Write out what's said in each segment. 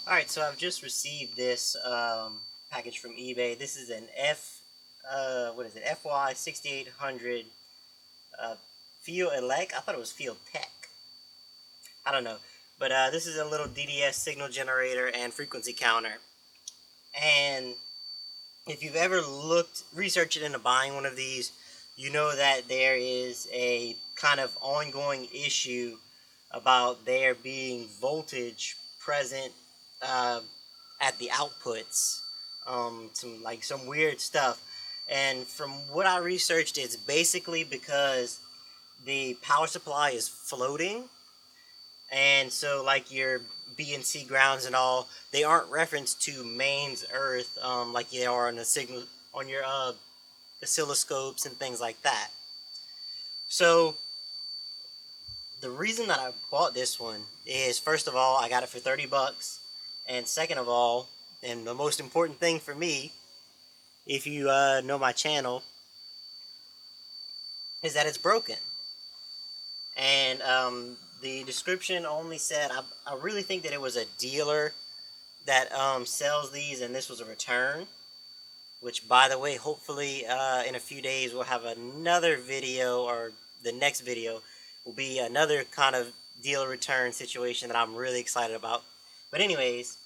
Alright, so I've just received this package from eBay. This is an what is it, FY6800 Field Elect. I thought it was Field Tech. I don't know. But this is a little DDS signal generator and frequency counter. And if you've ever researched into buying one of these, you know that there is a kind of ongoing issue about there being voltage present at the outputs, some weird stuff. And from what I researched, it's basically because the power supply is floating, and so like your BNC grounds and all, they aren't referenced to mains earth, like they are on the signal on your oscilloscopes and things like that. So the reason that I bought this one is, first of all, I got it for 30 bucks, and second of all, and the most important thing for me, if you know my channel, is that it's broken. And the description only said, I really think that it was a dealer that sells these, and this was a return. Which, by the way, hopefully in a few days we'll have another video, or the next video will be another kind of deal return situation that I'm really excited about. But anyways,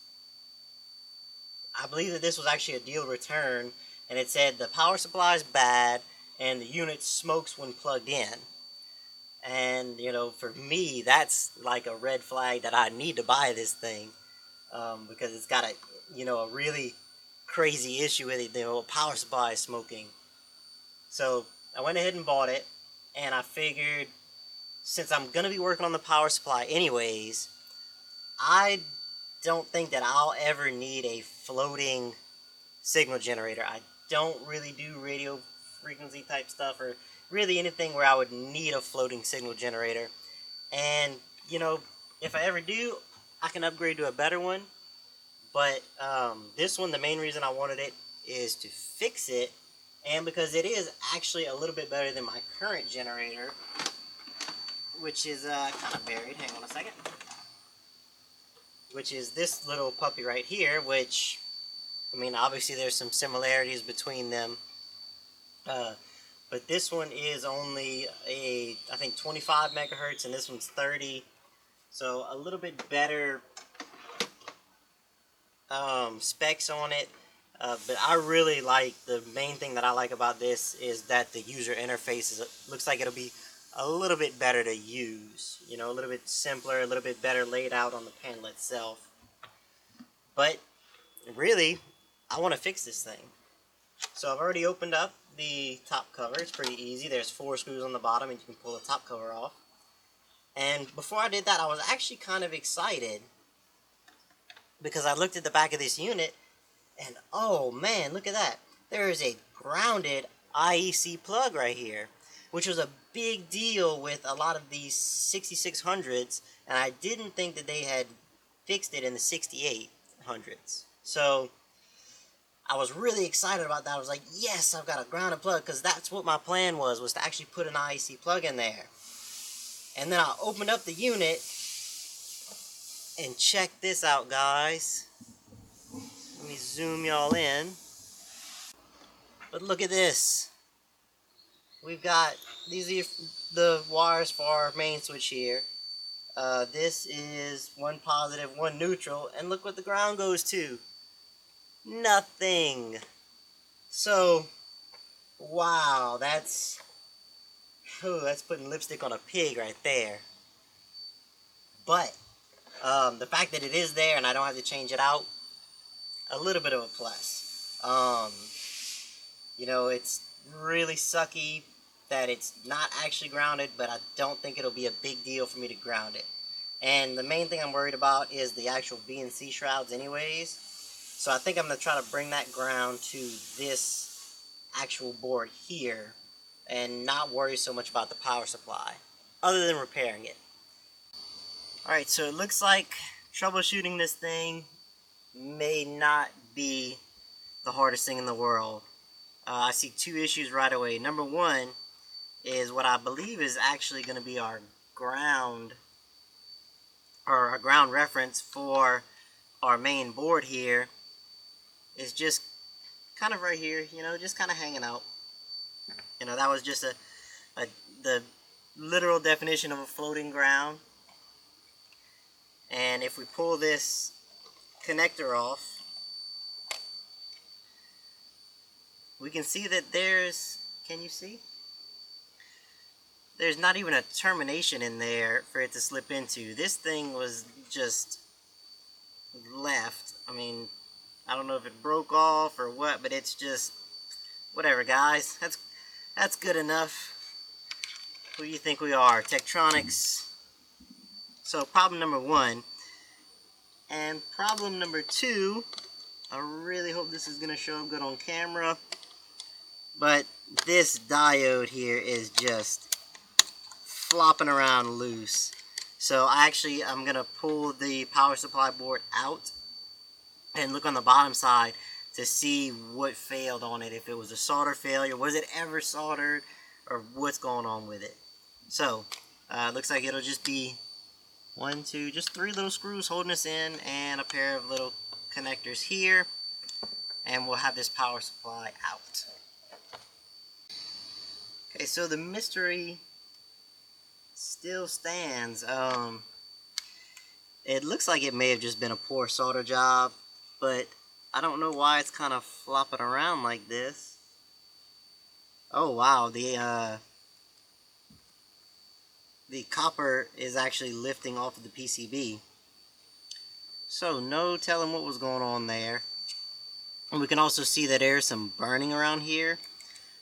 I believe that this was actually a deal return, and it said the power supply is bad and the unit smokes when plugged in. And, you know, for me, that's like a red flag that I need to buy this thing, because it's got a really crazy issue with it. The power supply is smoking. So I went ahead and bought it, and I figured, since I'm going to be working on the power supply anyways, I don't think that I'll ever need a floating signal generator. I don't really do radio frequency type stuff, or really anything where I would need a floating signal generator. And, you know, if I ever do, I can upgrade to a better one. But this one, the main reason I wanted it is to fix it, and because it is actually a little bit better than my current generator, which is kind of buried. Hang on a second. Which is this little puppy right here, which, I mean, obviously there's some similarities between them. But this one is only I think 25 megahertz, and this one's 30. So a little bit better specs on it. But I really like, the main thing that I like about this is that the user interface looks like it'll be a little bit better to use. You know, a little bit simpler, a little bit better laid out on the panel itself. But really, I want to fix this thing. So I've already opened up the top cover. It's pretty easy. There's 4 screws on the bottom, and you can pull the top cover off. And before I did that, I was actually kind of excited, because I looked at the back of this unit, and oh man, look at that. There is a grounded IEC plug right here, which was a big deal with a lot of these 6600s, and I didn't think that they had fixed it in the 6800s. So I was really excited about that. I was like, yes, I've got a grounded plug, because that's what my plan was to actually put an IEC plug in there. And then I opened up the unit, and check this out, guys. Let me zoom y'all in. But look at this. We've got, these are the wires for our main switch here. This is one positive, one neutral, and look what the ground goes to. Nothing. So, wow, that's putting lipstick on a pig right there. But the fact that it is there and I don't have to change it out, a little bit of a plus. You know, it's really sucky that it's not actually grounded, but I don't think it'll be a big deal for me to ground it. And the main thing I'm worried about is the actual BNC shrouds anyways. So I think I'm going to try to bring that ground to this actual board here and not worry so much about the power supply, other than repairing it. Alright, so it looks like troubleshooting this thing may not be the hardest thing in the world. I see 2 issues right away. Number 1 is what I believe is actually going to be our ground, or our ground reference for our main board here is just kind of right here, you know, just kind of hanging out. You know, that was just the literal definition of a floating ground. And if we pull this connector off, we can see that there's, can you see? There's not even a termination in there for it to slip into. This thing was just left. I mean, I don't know if it broke off or what, but it's just, whatever, guys. That's good enough. Who do you think we are? Tektronix. So problem number 1. And problem number 2, I really hope this is going to show up good on camera, but this diode here is just flopping around loose. So I'm going to pull the power supply board out and look on the bottom side to see what failed on it. If it was a solder failure, was it ever soldered, or what's going on with it. So looks like it'll just be 1, 2, just 3 little screws holding us in, and a pair of little connectors here, and we'll have this power supply out. Okay, so the mystery still stands. It looks like it may have just been a poor solder job, but I don't know why it's kind of flopping around like this. Oh wow, the copper is actually lifting off of the PCB. So no telling what was going on there. And we can also see that there's some burning around here.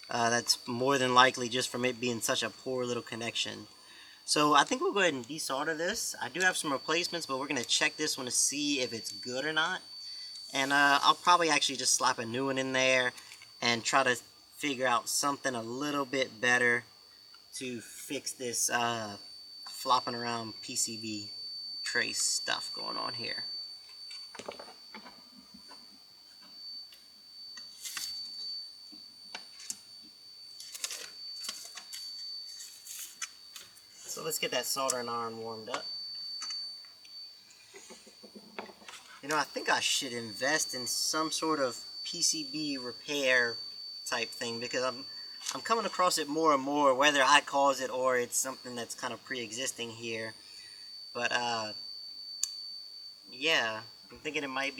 That's more than likely just from it being such a poor little connection. So I think we'll go ahead and desolder this. I do have some replacements, but we're going to check this one to see if it's good or not. And I'll probably actually just slap a new one in there and try to figure out something a little bit better to fix this flopping around PCB trace stuff going on here. So let's get that soldering iron warmed up. You know, I think I should invest in some sort of PCB repair type thing, because I'm coming across it more and more, whether I cause it or it's something that's kind of pre-existing here. But yeah, I'm thinking it might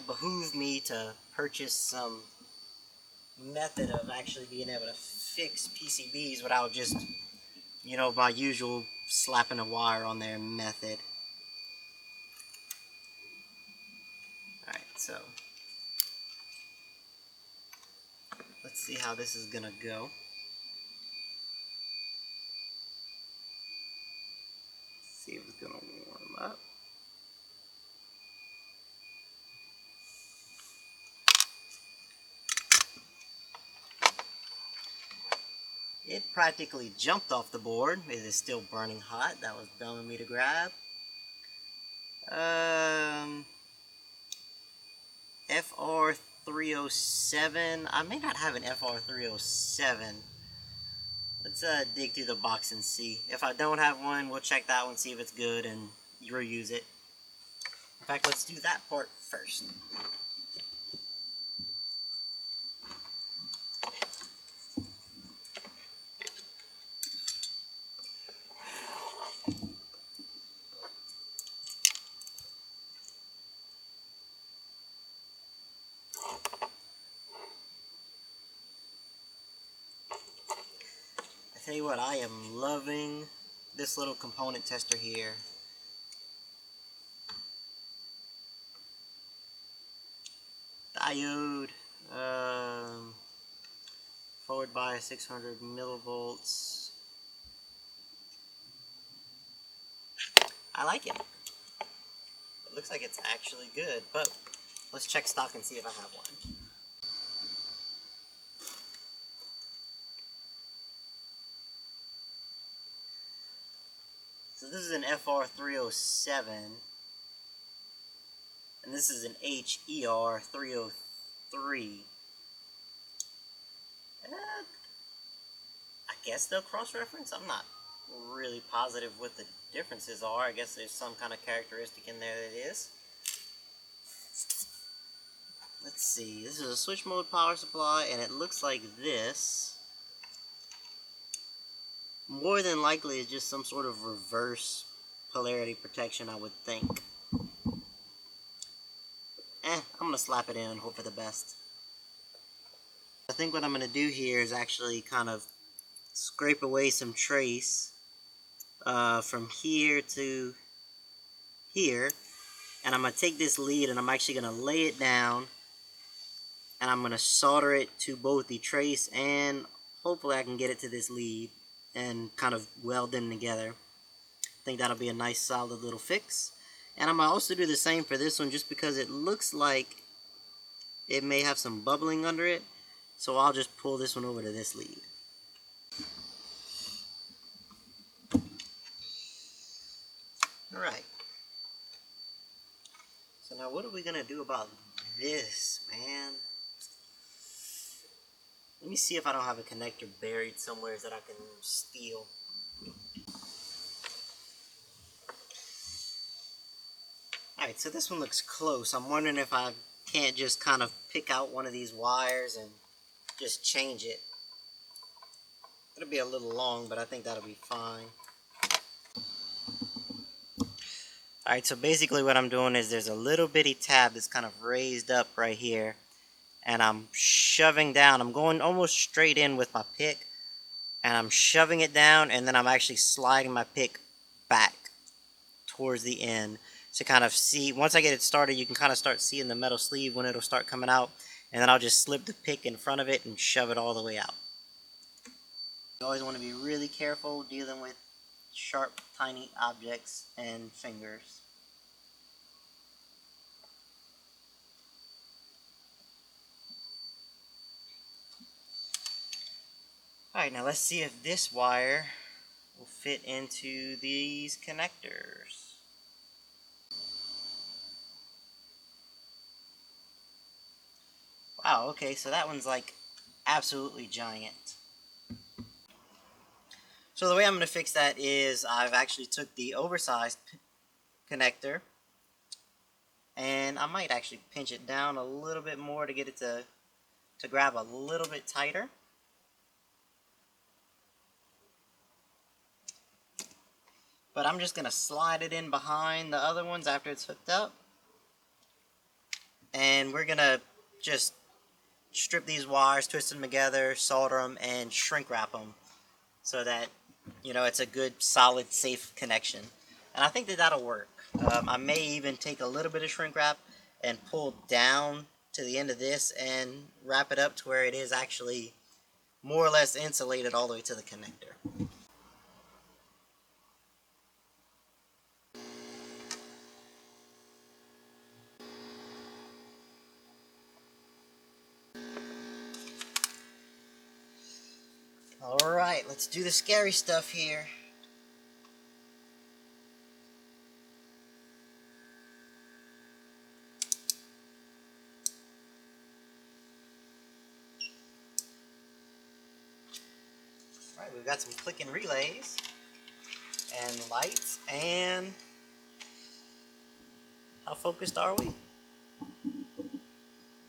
behoove me to purchase some method of actually being able to fix PCBs without just, you know, my usual slapping a wire on there method. Alright, so let's see how this is gonna go. See if it's gonna warm up. It practically jumped off the board. It is still burning hot. That was dumb of me to grab. FR307. I may not have an FR307. Let's dig through the box and see. If I don't have one, we'll check that one, see if it's good, and reuse it. In fact, let's do that part first. Tell you what, I am loving this little component tester here. Diode, forward bias 600 millivolts. I like it. It looks like it's actually good, but let's check stock and see if I have one. So this is an FR307, and this is an HER303. I guess they'll cross-reference. I'm not really positive what the differences are. I guess there's some kind of characteristic in there that is. let's see, this is a switch mode power supply, and it looks like this. More than likely it's just some sort of reverse polarity protection, I would think. I'm gonna slap it in and hope for the best. I think what I'm gonna do here is actually kind of scrape away some trace from here to here, and I'm gonna take this lead and I'm actually gonna lay it down, and I'm gonna solder it to both the trace, and hopefully I can get it to this lead and kind of weld them together. I think that'll be a nice solid little fix. And I'm gonna also do the same for this one, just because it looks like it may have some bubbling under it, so I'll just pull this one over to this lead. Alright, so now what are we gonna do about this, man? Let me see if I don't have a connector buried somewhere that I can steal. Alright, so this one looks close. I'm wondering if I can't just kind of pick out one of these wires and just change it. It'll be a little long, but I think that'll be fine. Alright, so basically what I'm doing is there's a little bitty tab that's kind of raised up right here, and I'm shoving down. I'm going almost straight in with my pick, and I'm shoving it down, and then I'm actually sliding my pick back towards the end to kind of see. Once I get it started, you can kind of start seeing the metal sleeve when it'll start coming out, and then I'll just slip the pick in front of it and shove it all the way out. You always want to be really careful dealing with sharp, tiny objects and fingers. Alright, now let's see if this wire will fit into these connectors. Wow, okay, so that one's like absolutely giant. So the way I'm going to fix that is I've actually took the oversized connector, and I might actually pinch it down a little bit more to get it to grab a little bit tighter. But I'm just going to slide it in behind the other ones after it's hooked up. And we're going to just strip these wires, twist them together, solder them, and shrink wrap them so that, you know, it's a good, solid, safe connection. And I think that that'll work. I may even take a little bit of shrink wrap and pull down to the end of this and wrap it up to where it is actually more or less insulated all the way to the connector. Alright, let's do the scary stuff here. Alright, we've got some clicking relays and lights, and how focused are we?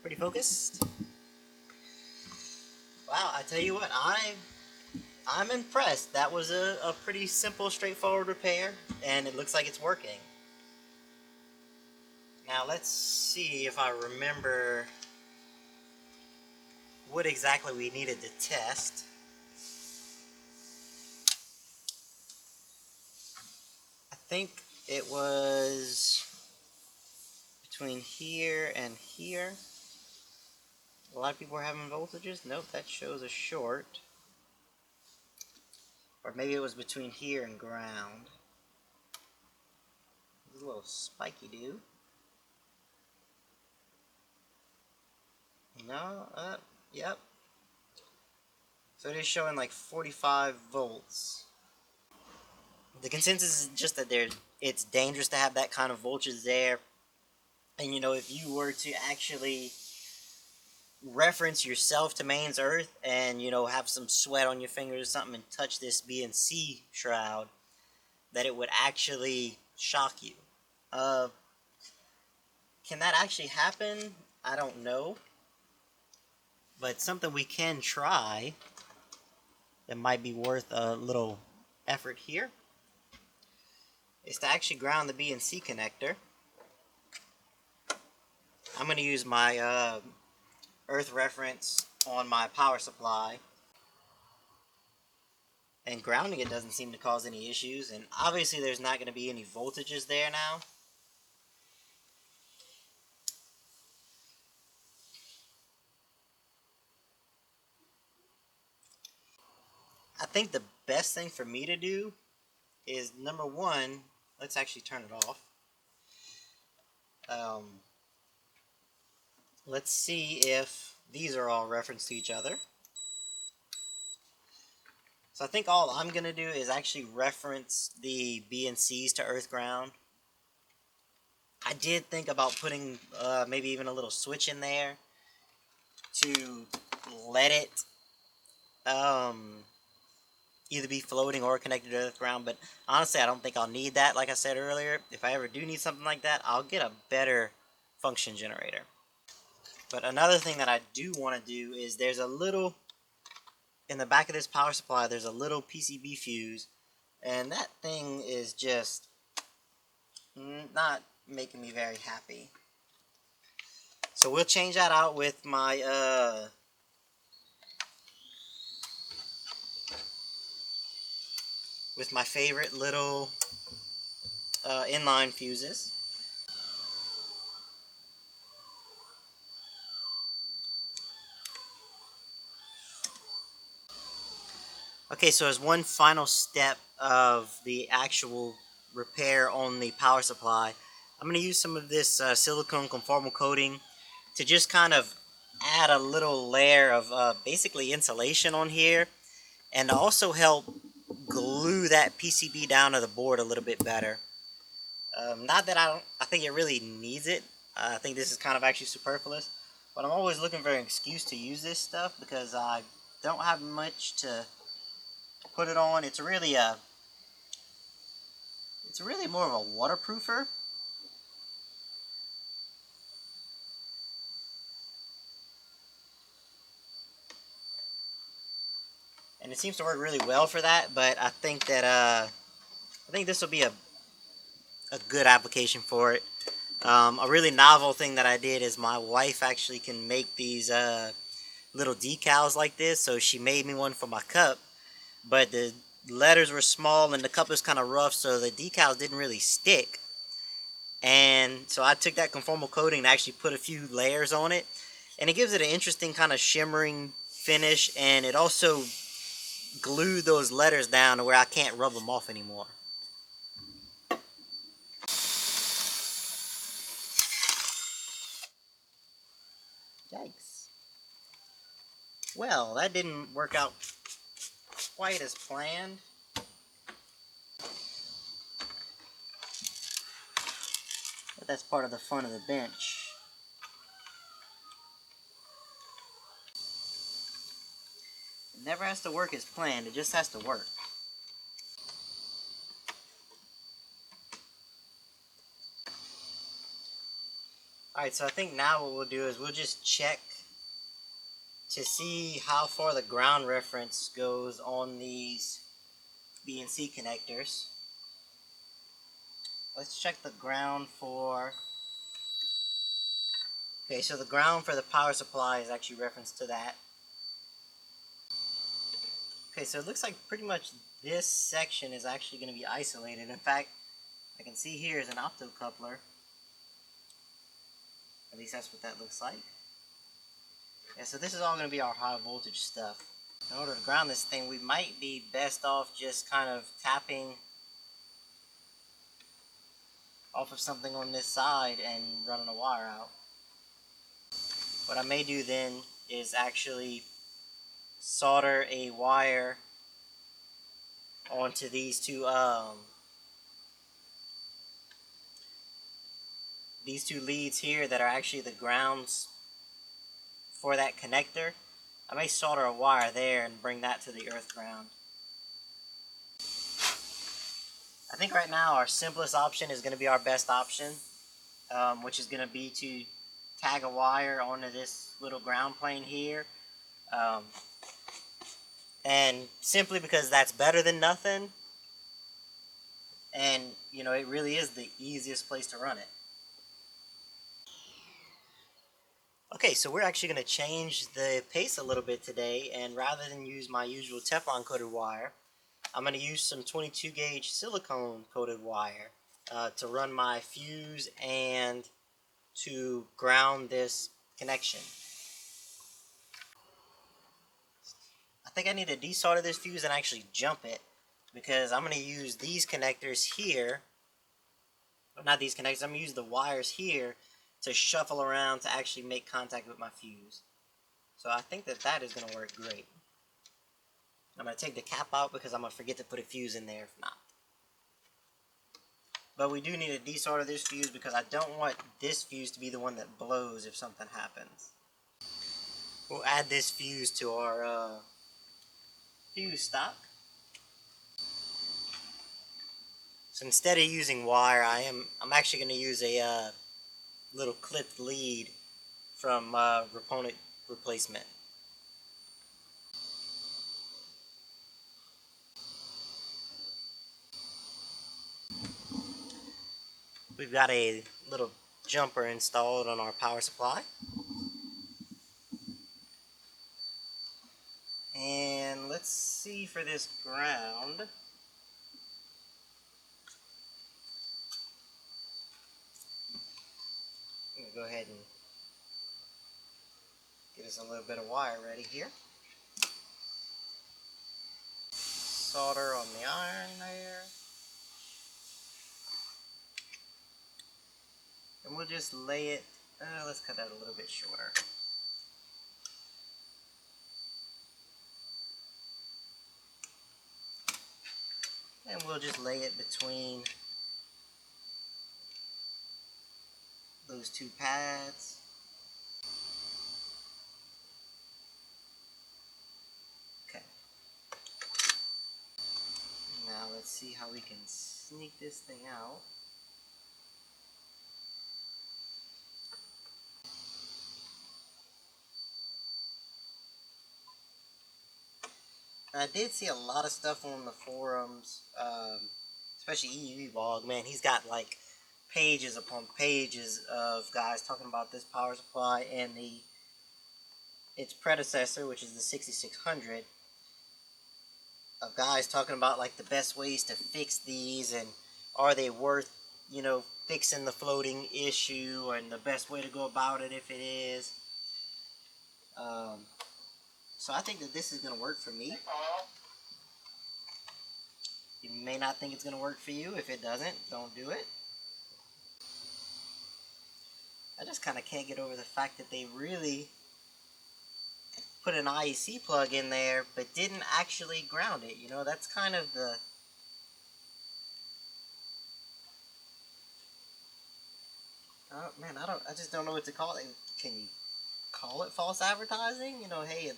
Pretty focused? Wow, I tell you what, I'm impressed. That was a pretty simple, straightforward repair, and it looks like it's working. Now let's see if I remember what exactly we needed to test. I think it was between here and here. A lot of people are having voltages. Nope, that shows a short. Or maybe it was between here and ground. This is a little spiky dude. No, yep. So it is showing like 45 volts. The consensus is just that it's dangerous to have that kind of voltage there. And you know, if you were to actually reference yourself to mains earth and, you know, have some sweat on your fingers or something and touch this BNC shroud, that it would actually shock you. Can that actually happen? I don't know. But something we can try that might be worth a little effort here is to actually ground the BNC connector. I'm going to use my earth reference on my power supply, and grounding it doesn't seem to cause any issues, and obviously there's not going to be any voltages there now. I think the best thing for me to do is, number one, let's actually turn it off. Let's see if these are all referenced to each other. So I think all I'm going to do is actually reference the BNCs to earth ground. I did think about putting maybe even a little switch in there to let it either be floating or connected to earth ground, but honestly I don't think I'll need that. Like I said earlier, if I ever do need something like that, I'll get a better function generator. But another thing that I do want to do is, there's a little, in the back of this power supply, there's a little PCB fuse, and that thing is just not making me very happy. So we'll change that out with my favorite little inline fuses. Okay, so as one final step of the actual repair on the power supply, I'm going to use some of this silicone conformal coating to just kind of add a little layer of basically insulation on here, and also help glue that PCB down to the board a little bit better. Not that I think it really needs it. I think this is kind of actually superfluous, but I'm always looking for an excuse to use this stuff because I don't have much to put it on. It's really more of a waterproofer. And it seems to work really well for that, but I think that this will be a good application for it. A really novel thing that I did is, my wife actually can make these little decals like this, so she made me one for my cup, but the letters were small and the cup was kind of rough, so the decals didn't really stick. And so I took that conformal coating and actually put a few layers on it, and it gives it an interesting kind of shimmering finish, and it also glued those letters down to where I can't rub them off anymore. Yikes. Well, that didn't work out quite as planned. But that's part of the fun of the bench. It never has to work as planned, it just has to work. Alright, so I think now what we'll do is we'll just check to see how far the ground reference goes on these BNC connectors. Let's check the ground for... Okay, so the ground for the power supply is actually referenced to that. Okay, so it looks like pretty much this section is actually going to be isolated. In fact, I can see here is an optocoupler. At least that's what that looks like. Yeah, so this is all going to be our high voltage stuff. In order to ground this thing, we might be best off just kind of tapping off of something on this side and running a wire out. What I may do then is actually solder a wire onto these two leads here that are actually the grounds for that connector. I may solder a wire there and bring that to the earth ground. I think right now our simplest option is going to be our best option, which is going to be to tag a wire onto this little ground plane here. And simply because that's better than nothing. And, you know, it really is the easiest place to run it. Okay, so we're actually going to change the pace a little bit today, and rather than use my usual Teflon coated wire, I'm going to use some 22 gauge silicone coated wire to run my fuse and to ground this connection. I think I need to desolder this fuse and actually jump it, because I'm going to use these connectors here, not these connectors, I'm going to use the wires here to shuffle around to actually make contact with my fuse. So I think that that is going to work great. I'm going to take the cap out because I'm going to forget to put a fuse in there if not. But we do need to desolder this fuse because I don't want this fuse to be the one that blows if something happens. We'll add this fuse to our fuse stock. So instead of using wire, I'm actually going to use a little clipped lead from Reponent Replacement. We've got a little jumper installed on our power supply. And let's see for this ground. I'm going to go ahead and get us a little bit of wire ready here. Solder on the iron there. And we'll just lay it, let's cut that a little bit shorter. And we'll just lay it between those two pads. Okay. Now let's see how we can sneak this thing out. I did see a lot of stuff on the forums, especially EUVlog. Man, he's got like pages upon pages of guys talking about this power supply and its predecessor, which is the 6600. Of guys talking about like the best ways to fix these and are they worth, you know, fixing the floating issue and the best way to go about it if it is. So I think that this is going to work for me. You may not think it's going to work for you. If it doesn't, don't do it. I just kind of can't get over the fact that they really put an IEC plug in there but didn't actually ground it. You know, that's kind of the... Oh, man, I just don't know what to call it. Can you call it false advertising? You know, hey,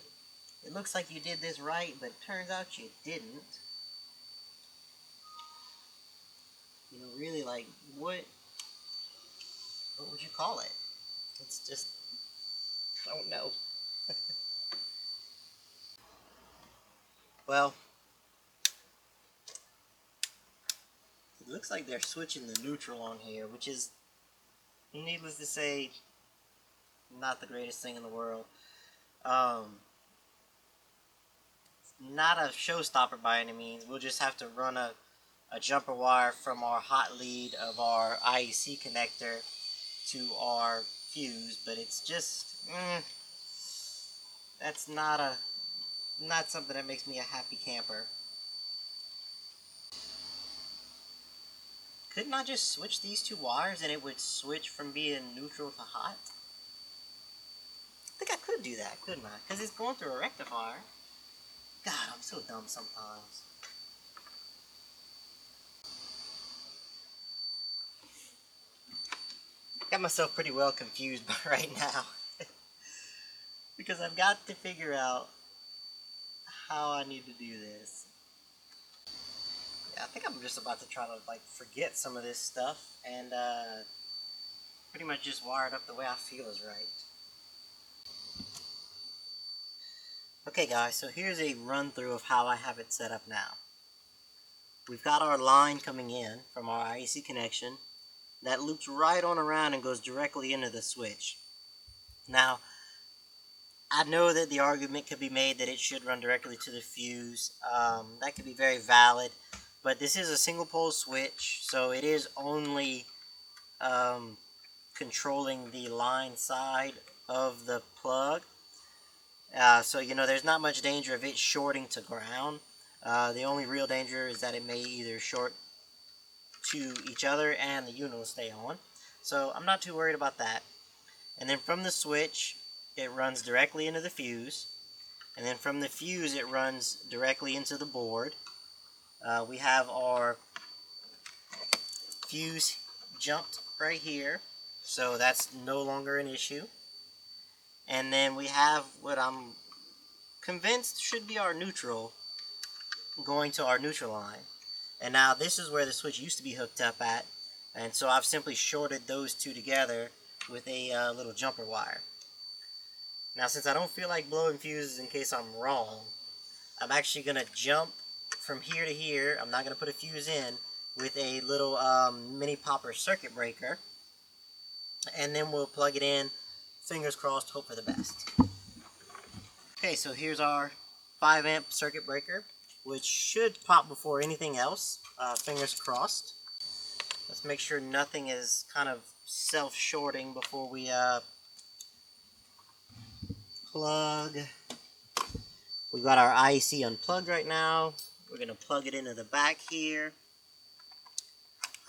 it looks like you did this right, but it turns out you didn't. You know, really, like, what would you call it? It's just, I don't know. Well, it looks like they're switching the neutral on here, which is, needless to say, not the greatest thing in the world. Not a showstopper by any means. We'll just have to run a jumper wire from our hot lead of our IEC connector to our fuse, but it's just, that's not something that makes me a happy camper. Couldn't I just switch these two wires and it would switch from being neutral to hot? I think I could do that, couldn't I? Because it's going through a rectifier. God, I'm so dumb sometimes. Got myself pretty well confused right now. Because I've got to figure out how I need to do this. Yeah, I think I'm just about to try to like forget some of this stuff and pretty much just wired up the way I feel is right. Okay guys, so here's a run through of how I have it set up now. We've got our line coming in from our IEC connection that loops right on around and goes directly into the switch. Now, I know that the argument could be made that it should run directly to the fuse. That could be very valid, but this is a single pole switch, so it is only controlling the line side of the plug. So, there's not much danger of it shorting to ground. The only real danger is that it may either short to each other and the unit will stay on. So I'm not too worried about that. And then from the switch, it runs directly into the fuse. And then from the fuse, it runs directly into the board. We have our fuse jumped right here, so that's no longer an issue. And then we have what I'm convinced should be our neutral going to our neutral line. And now this is where the switch used to be hooked up at, and so I've simply shorted those two together with a little jumper wire. Now, since I don't feel like blowing fuses in case I'm wrong, I'm actually going to jump from here to here. I'm not going to put a fuse in with a little mini popper circuit breaker, and then we'll plug it in. Fingers crossed, hope for the best. Okay, so here's our 5 amp circuit breaker, which should pop before anything else. Fingers crossed. Let's make sure nothing is kind of self-shorting before we plug. We've got our IEC unplugged right now. We're going to plug it into the back here.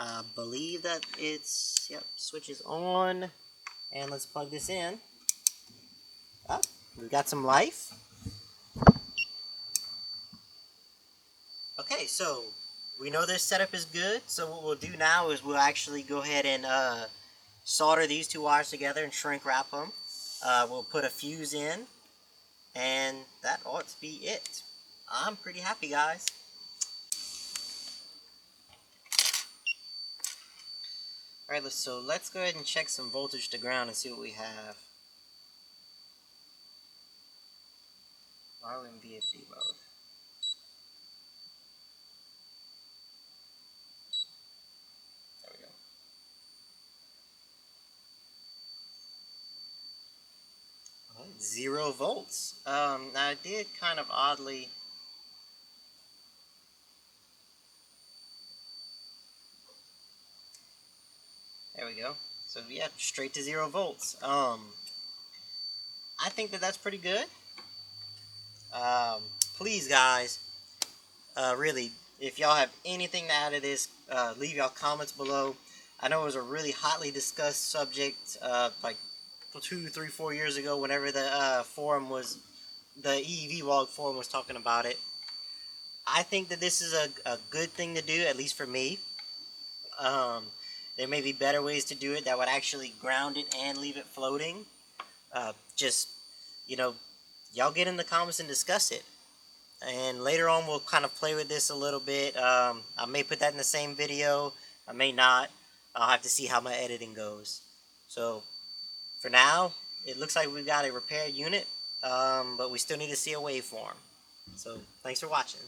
I believe that it's, yep, switch is on. And let's plug this in. Oh, we've got some life. Okay, so we know this setup is good. So what we'll do now is we'll actually go ahead and solder these two wires together and shrink wrap them. We'll put a fuse in, and that ought to be it. I'm pretty happy, guys. Alright, so let's go ahead and check some voltage to ground and see what we have. RO and VFD mode. There we go. Alright, 0 volts. Now I did kind of oddly. There we go. So yeah, straight to 0 volts. I think that that's pretty good. Please, guys, really, if y'all have anything to add to this, leave y'all comments below. I know it was a really hotly discussed subject, like 2, 3, 4 years ago, whenever the forum was, the EEVlog forum was talking about it. I think that this is a good thing to do, at least for me. There may be better ways to do it that would actually ground it and leave it floating. Just, y'all get in the comments and discuss it. And later on, we'll kind of play with this a little bit. I may put that in the same video. I may not. I'll have to see how my editing goes. So, for now, it looks like we've got a repaired unit. But we still need to see a waveform. So, thanks for watching.